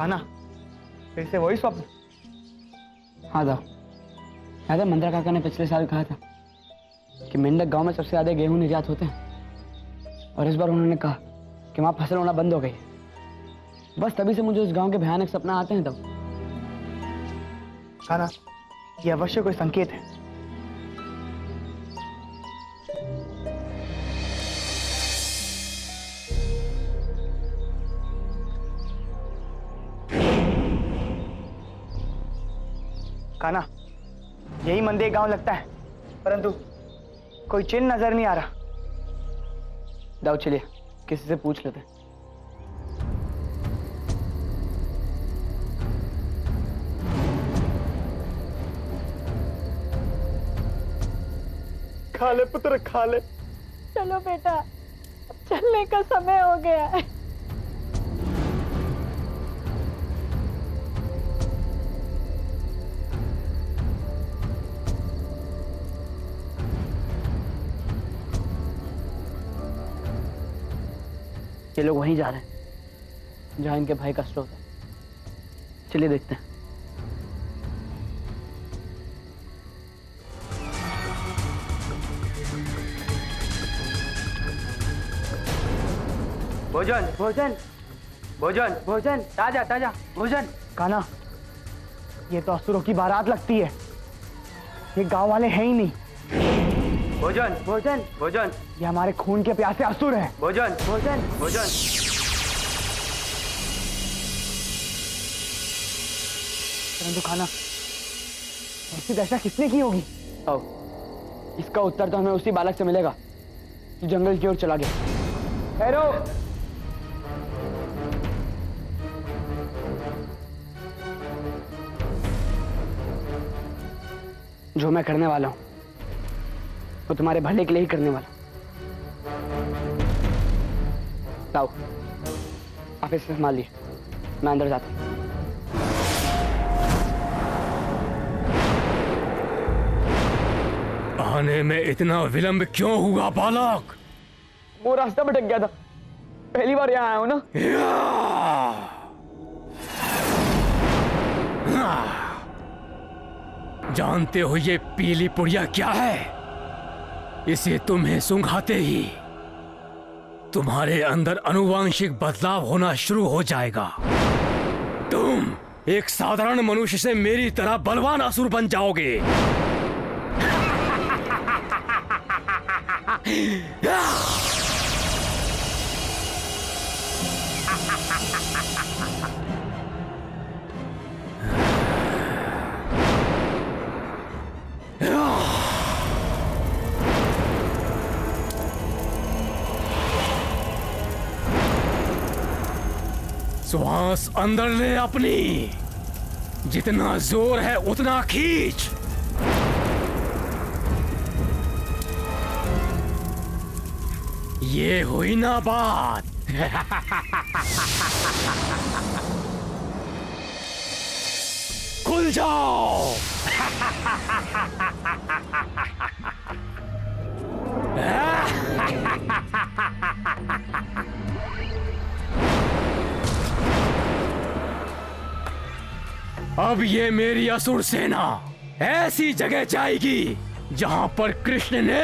कान्हा, फिर से वही स्वप्न? हाँ दाऊ, याद है मंत्रा काका ने पिछले साल कहा था कि मेंढक गांव में सबसे ज्यादा गेहूं निर्यात होते हैं, और इस बार उन्होंने कहा कि वहां फसल होना बंद हो गई। बस तभी से मुझे उस गांव के भयानक सपना आते हैं। तब कान्हा, ये अवश्य कोई संकेत है। कान्हा, यही मंदिर गांव लगता है, परंतु कोई चिन्ह नजर नहीं आ रहा। दाऊ चलिए किसी से पूछ लेते हैं। खा ले पुत्र, खा ले। चलो बेटा, चलने का समय हो गया है। ये लोग वहीं जा रहे हैं जहां इनके भाई का स्ट्रोक है। चलिए देखते हैं। भोजन भोजन भोजन भोजन, ताजा ताजा भोजन। कान्हा, ये तो असुरों की बारात लगती है, ये गांव वाले हैं ही नहीं। भोजन भोजन भोजन, ये हमारे खून के प्यासे असुर हैं। भोजन भोजन भोजन। परंतु कान्हा, ऐसी दशा किसने की होगी? आओ, इसका उत्तर तो हमें उसी बालक से मिलेगा जो जंगल की ओर चला गया। ठहरो। जो मैं करने वाला हूं वो तुम्हारे भले के लिए ही करने वाला। लाओ, आप इसे संभाल लीजिए, मैं अंदर जाता हूं। आने में इतना विलंब क्यों हुआ बालक? वो रास्ता भटक गया था, पहली बार यहाँ आया हूं ना। जानते हो ये पीली पुड़िया क्या है? इसे तुम्हें सूंघाते ही तुम्हारे अंदर अनुवांशिक बदलाव होना शुरू हो जाएगा। तुम एक साधारण मनुष्य से मेरी तरह बलवान असुर बन जाओगे। श्वास अंदर ले अपनी, जितना जोर है उतना खींच। ये हुई ना बात। खुल जाओ। अब ये मेरी असुर सेना ऐसी जगह जाएगी जहां पर कृष्ण ने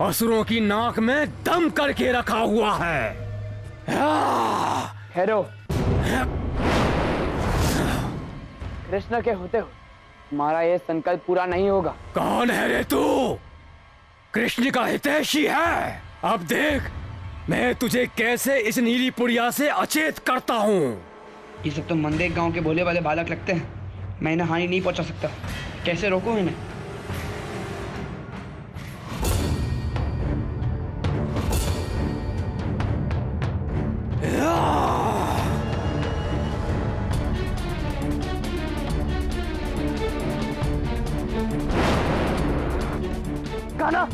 असुरों की नाक में दम करके रखा हुआ है। ठहरो, कृष्ण के होते हो हमारा ये संकल्प पूरा नहीं होगा। कौन है रे तू? कृष्ण का हितैषी है। अब देख मैं तुझे कैसे इस नीली पुड़िया से अचेत करता हूँ। ये सब तो मंदेर गांव के भोले वाले बालक लगते हैं, मैं इन्हें हानि नहीं पहुंचा सकता। कैसे रोकूं इन्हें? कान्हा,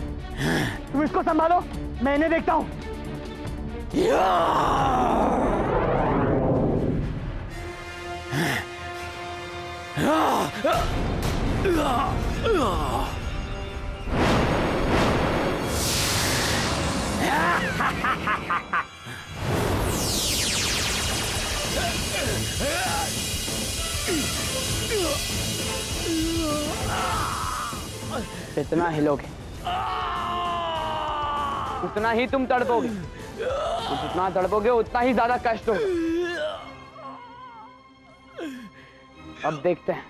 तुम इसको संभालो, मैं इन्हें देखता हूं। जितना हिलोगे उतना ही तुम तड़पोगे, और जितना तड़पोगे उतना ही ज्यादा कष्ट होगा। अब देखते हैं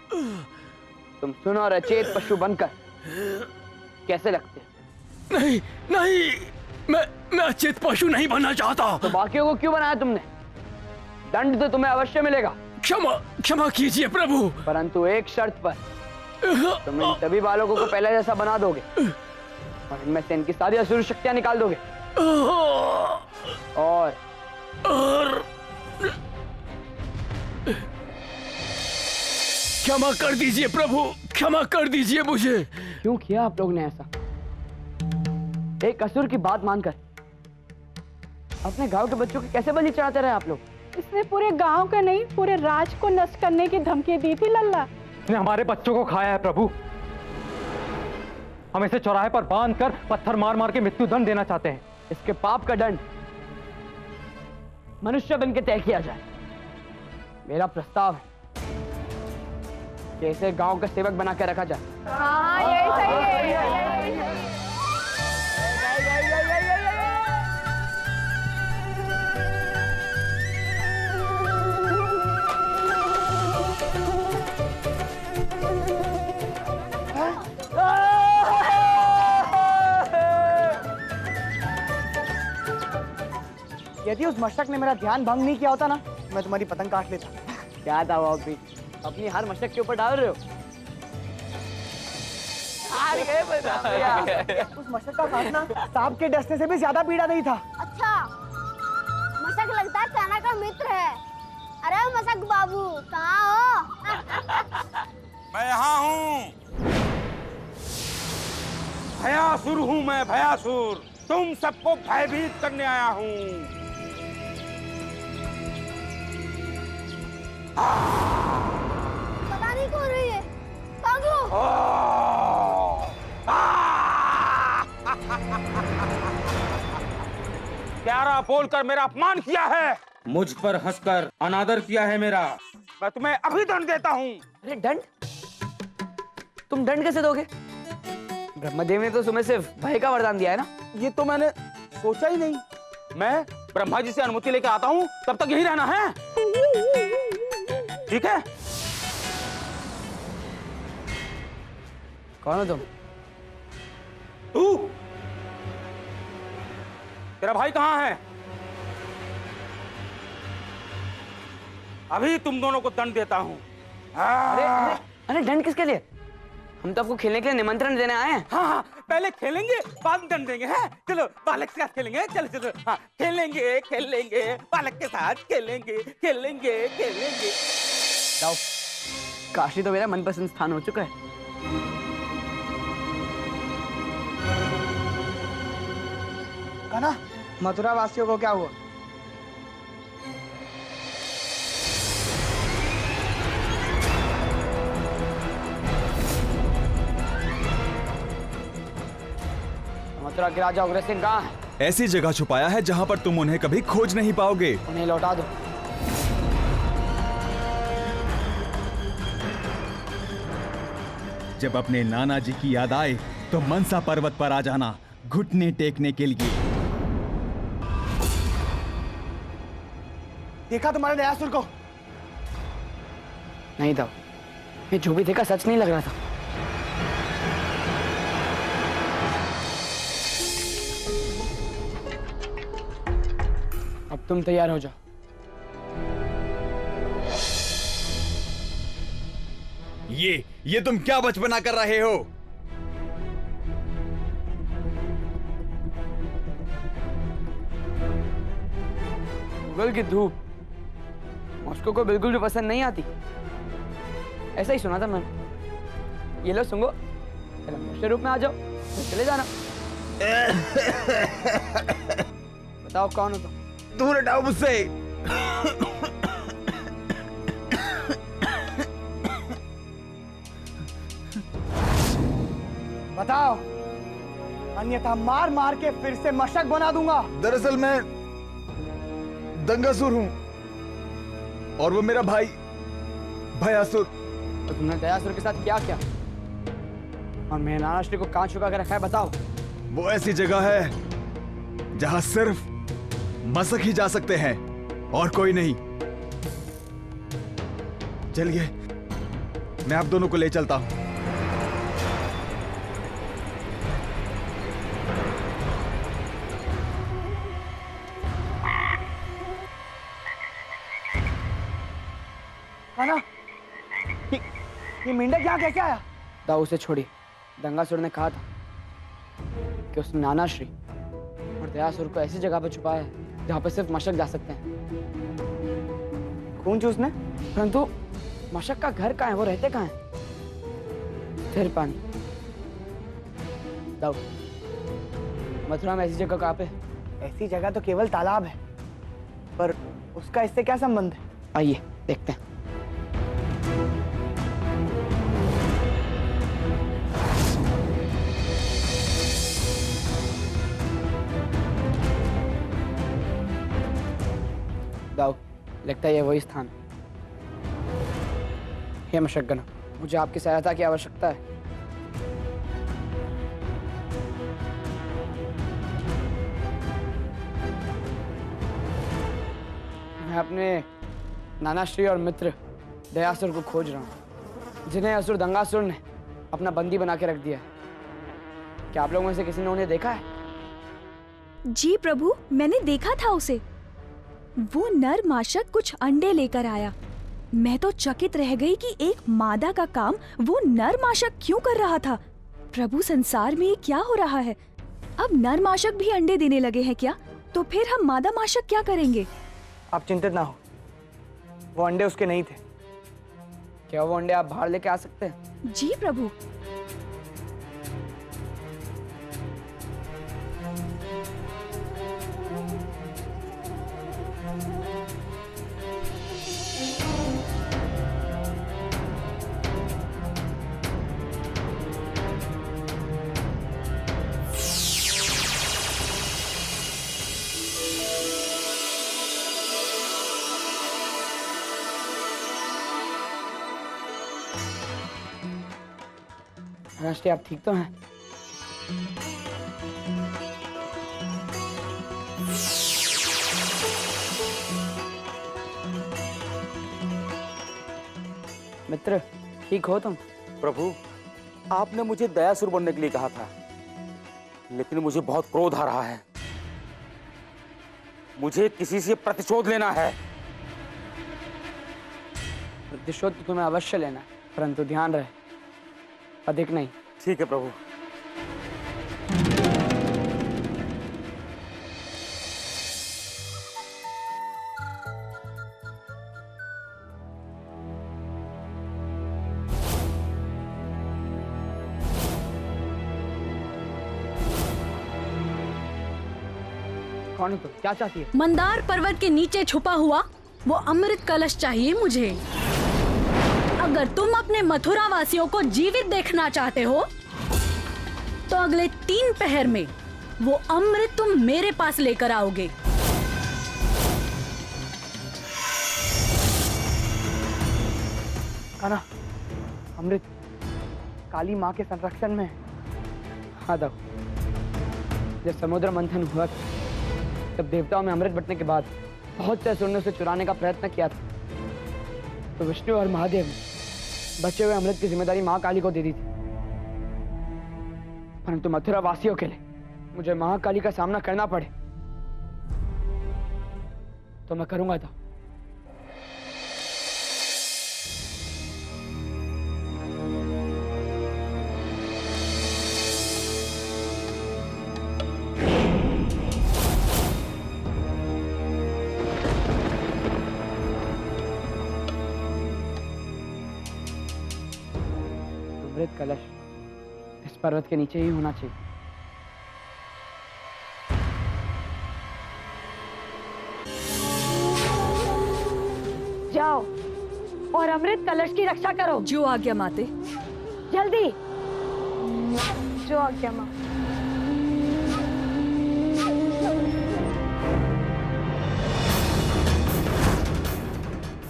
तुम सुन और अचेत पशु बनकर कैसे लगते हो। नहीं नहीं, मैं अचेत पशु नहीं बनना चाहता। तो बाकियों को क्यों बनाया तुमने? दंड तो तुम्हें अवश्य मिलेगा। क्षमा कीजिए प्रभु, परंतु एक शर्त पर। तुम इन सभी बालकों को पहले जैसा बना दोगे और इनमें से इनकी सारी असुर शक्तियां निकाल दोगे। और क्षमा कर दीजिए प्रभु, क्षमा कर दीजिए मुझे। क्यों किया आप लोग ने ऐसा? एक असुर की बात मानकर अपने गांव के बच्चों की कैसे बलि चढ़ाते रहे आप लोग? इसने पूरे गांव का नहीं, पूरे राज को नष्ट करने की धमकी दी थी लल्ला। इसने हमारे बच्चों को खाया है प्रभु। हम इसे चौराहे पर बांध कर पत्थर मार मार के मृत्यु दंड देना चाहते हैं। इसके पाप का दंड मनुष्य बन के तय किया जाए। मेरा प्रस्ताव है कि इसे गांव का सेवक बना के रखा जाए। हाँ, यही सही है। यदि उस मशक ने मेरा ध्यान भंग नहीं किया होता ना, मैं तुम्हारी पतंग काट लेता। क्या था वो? अभी अपनी हर मशक के ऊपर डाल रहे हो। उस मशक का काटना सांप के डसने से भी ज्यादा पीड़ा नहीं था। अच्छा, मशक लगता है कान्हा का मित्र है। अरे मशक बाबू कहाँ हो? मैं यहाँ हूँ। भयासुर हूँ मैं, भयासुर। तुम सबको भयभीत करने आया हूँ। पता नहीं कौन रही है। भागो। प्यारा बोलकर मेरा अपमान किया है, मुझ पर हंसकर अनादर किया है मेरा। मैं तुम्हें अभी दंड देता हूँ। अरे दंड? तुम दंड कैसे दोगे? ब्रह्मदेव ने तो तुम्हें सिर्फ भय का वरदान दिया है ना। ये तो मैंने सोचा ही नहीं। मैं ब्रह्मा जी से अनुमति लेकर आता हूँ, तब तक यही रहना है। ठीक है? कौन हो तुम? तू? तेरा भाई कहाँ है? अभी तुम दोनों को दंड देता हूँ। अरे दंड किसके लिए? हम तो आपको खेलने के लिए निमंत्रण देने आए हैं। हाँ, पहले खेलेंगे, बाद में दंड देंगे। हैं? चलो बालक के साथ खेलेंगे। चलो चलो, हाँ, खेलेंगे, बालक के साथ खेलेंगे। जाओ, काशी तो मेरा मनपसंद स्थान हो चुका है। कान्हा, मथुरा वासियों को क्या हुआ? मथुरा के राजा उग्रसेन कहाँ है? ऐसी जगह छुपाया है जहाँ पर तुम उन्हें कभी खोज नहीं पाओगे। उन्हें लौटा दो। जब अपने नाना जी की याद आए तो मनसा पर्वत पर आ जाना, घुटने टेकने के लिए। देखा तुम्हारे दयासुर को? नहीं था, ये जो भी देखा सच नहीं लग रहा था। अब तुम तैयार हो जाओ। ये तुम क्या बचपना कर रहे हो? मुगल की धूप मॉस्को को बिल्कुल भी पसंद नहीं आती, ऐसा ही सुना था मैंने। ये लो सुंगो, मनुष्य रूप में आ जाओ, फिर चले जाना। बताओ कौन हो तुम? दूर हटाओ मुझसे। बताओ, अन्यथा मार मार के फिर से मशक बना दूंगा। दरअसल मैं दंगासुर हूँ और वो मेरा भाई भयासुर। तो तुमने दयासुर के साथ क्या किया? और मैं नानाश्री को कहाँ छुपा के रखा है बताओ। वो ऐसी जगह है जहां सिर्फ मसक ही जा सकते हैं और कोई नहीं। चलिए मैं आप दोनों को ले चलता हूं। कान्हा, ये मेंढक यहाँ कैसे आया? दाऊ उसे छोड़िए। दंगासुर ने कहा था कि उसने नानाश्री और दयासुर को ऐसी जगह पर छुपाया है जहाँ पर सिर्फ मशक जा सकते हैं। कौन सी उसने? परंतु मशक का घर कहाँ है? वो रहते कहाँ हैं? फिर पानी। दाऊ, मथुरा में ऐसी जगह कहाँ पे? ऐसी जगह तो केवल तालाब है, पर उसका इससे क्या संबंध है? आइए देखते हैं। दाऊ, लगता है ये वही स्थान है। हे मशक्कना, मुझे आपकी सहायता की आवश्यकता है। मैं अपने नानाश्री और मित्र दयासुर को खोज रहा हूँ, जिन्हें असुर दंगासुर ने अपना बंदी बना के रख दिया है। क्या आप लोगों में से किसी ने उन्हें देखा है? जी प्रभु, मैंने देखा था उसे। वो नर माशक कुछ अंडे लेकर आया। मैं तो चकित रह गई कि एक मादा का काम वो नर माशक क्यों कर रहा था। प्रभु, संसार में ये क्या हो रहा है? अब नर माशक भी अंडे देने लगे हैं क्या? तो फिर हम मादा माशक क्या करेंगे? आप चिंतित ना हो, वो अंडे उसके नहीं थे। क्या वो अंडे आप बाहर लेके आ सकते हैं? जी प्रभु। नानाश्री, आप ठीक तो हैं? मित्र, ठीक हो तुम? प्रभु, आपने मुझे दयासुर बनने के लिए कहा था, लेकिन मुझे बहुत क्रोध आ रहा है। मुझे किसी से प्रतिशोध लेना है। प्रतिशोध तो तुम्हें अवश्य लेना है, परंतु ध्यान रहे, अधिक नहीं। ठीक है प्रभु। कौन है तुम? क्या चाहती है? मंदार पर्वत के नीचे छुपा हुआ वो अमृत कलश चाहिए मुझे। अगर तुम अपने मथुरा वासियों को जीवित देखना चाहते हो तो अगले 3 पहर में वो अमृत तुम मेरे पास लेकर आओगे। कान्हा, अमृत काली माँ के संरक्षण में है। हाँ दाऊ, जब समुद्र मंथन हुआ था, तब देवताओं में अमृत बंटने के बाद बहुत से असुरों ने उसे चुराने का प्रयत्न किया था, तो विष्णु और महादेव ने बचे हुए अमृत की जिम्मेदारी माँ काली को दे दी थी। परंतु मथुरा वासियों के लिए मुझे महाकाली का सामना करना पड़े तो मैं करूंगा था। अमृत कलश इस पर्वत के नीचे ही होना चाहिए। जाओ और अमृत कलश की रक्षा करो। जो आज्ञा माते। जल्दी। जो आज्ञा माँ।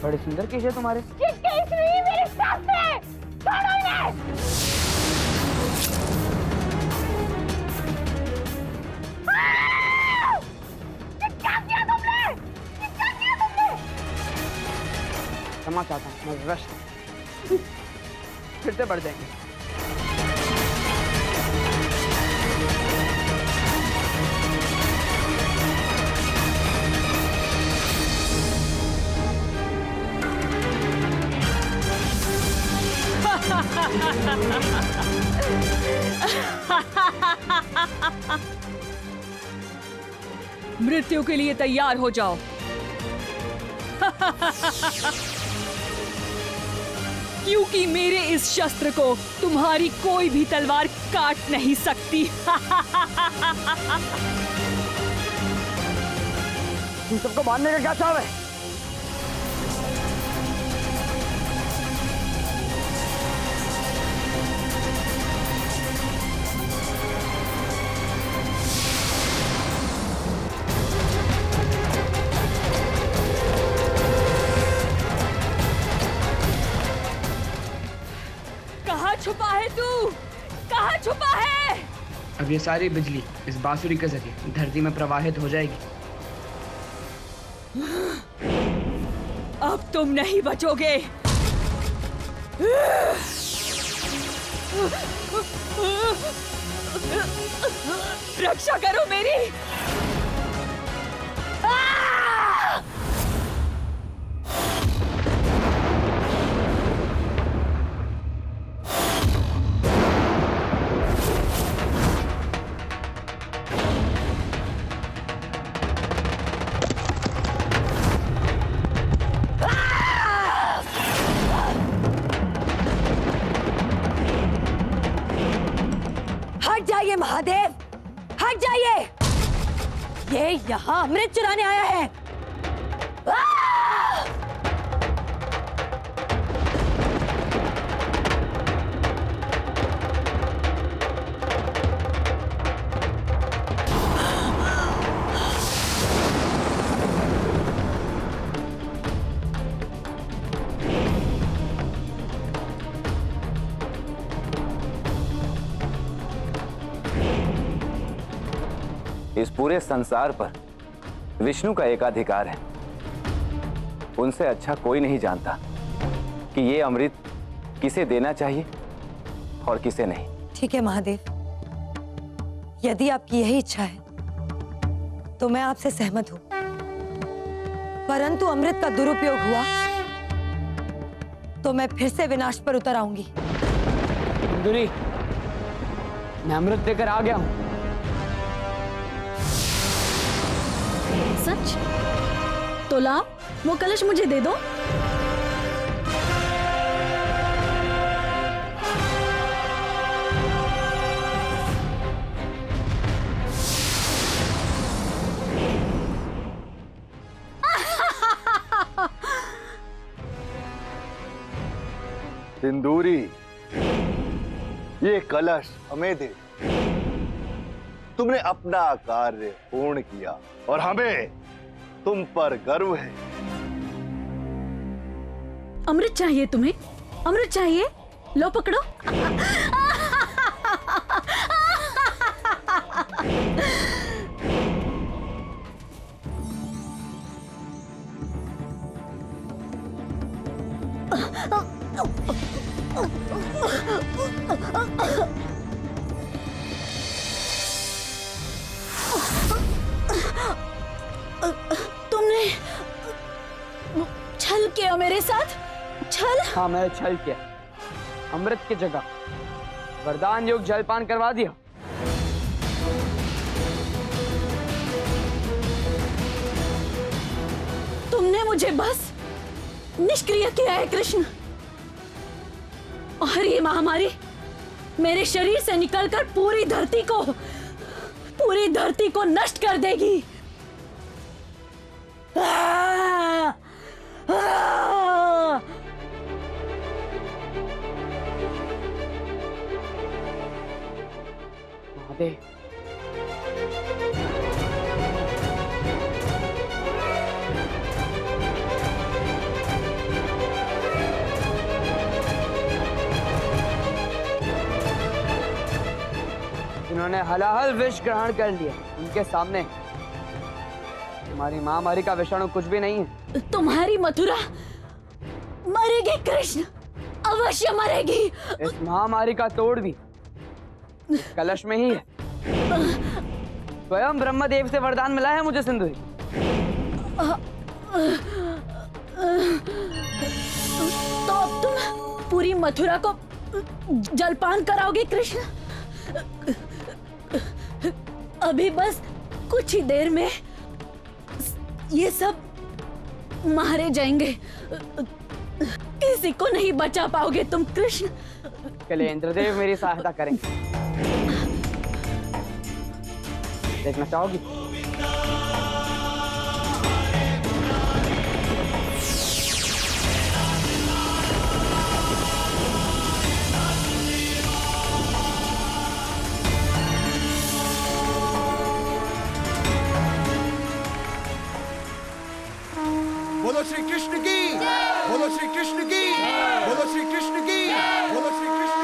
बड़े सुंदर केश है तुम्हारे। मेरे साथ छोड़ो इन्हें। क्षमा चाहता हूँ, मैं विवश हूँ। फिर से बढ़ जाएंगे। मृत्यु के लिए तैयार हो जाओ। क्योंकि मेरे इस शस्त्र को तुम्हारी कोई भी तलवार काट नहीं सकती। तुम सबको मारने का क्या चाव है? कहाँ छुपा है तू? कहाँ छुपा है? अब ये सारी बिजली इस बांसुरी के जरिए धरती में प्रवाहित हो जाएगी। अब तुम नहीं बचोगे। रक्षा करो मेरी। हट जाइए महादेव, हट जाइए। ये यहाँ अमृत चुराने आया है। इस पूरे संसार पर विष्णु का एकाधिकार है। उनसे अच्छा कोई नहीं जानता कि ये अमृत किसे देना चाहिए और किसे नहीं। ठीक है महादेव, यदि आपकी यही इच्छा है तो मैं आपसे सहमत हूं, परंतु अमृत का दुरुपयोग हुआ तो मैं फिर से विनाश पर उतर आऊंगी। इंदुरी, मैं अमृत लेकर आ गया हूं। सच? तो लाओ, वो कलश मुझे दे दो। सिंदूरी, ये कलश हमें दे। तुमने अपना कार्य पूर्ण किया और हमें तुम पर गर्व है। अमृत चाहिए तुम्हें? अमृत चाहिए? लो पकड़ो। तुमने छल किया मेरे साथ? छल? हाँ, मैंने छल किया। अमृत की जगह वरदान योग जलपान करवा दिया। तुमने मुझे बस निष्क्रिय किया है कृष्ण, और ये महामारी मेरे शरीर से निकलकर पूरी धरती को नष्ट कर देगी। महादेव, इन्होंने हलाहल विष ग्रहण कर लिया। उनके सामने तुम्हारी महामारी का विषाणु कुछ भी नहीं है। तुम्हारी मथुरा मरेगी कृष्ण, अवश्य मरेगी। इस महामारी का तोड़ भी इस कलश में ही है। स्वयं ब्रह्मदेव से वरदान मिला है मुझे सिंदूरी। तो अब तुम पूरी मथुरा को जलपान कराओगे कृष्ण? अभी बस कुछ ही देर में ये सब मारे जाएंगे। किसी को नहीं बचा पाओगे तुम कृष्ण। के लिए इंद्रदेव मेरी सहायता करेंगे। देखना चाहोगी? बोलो श्री कृष्ण की, बोलो श्री कृष्ण की, बोलो श्री कृष्ण की, बोलो श्री कृष्ण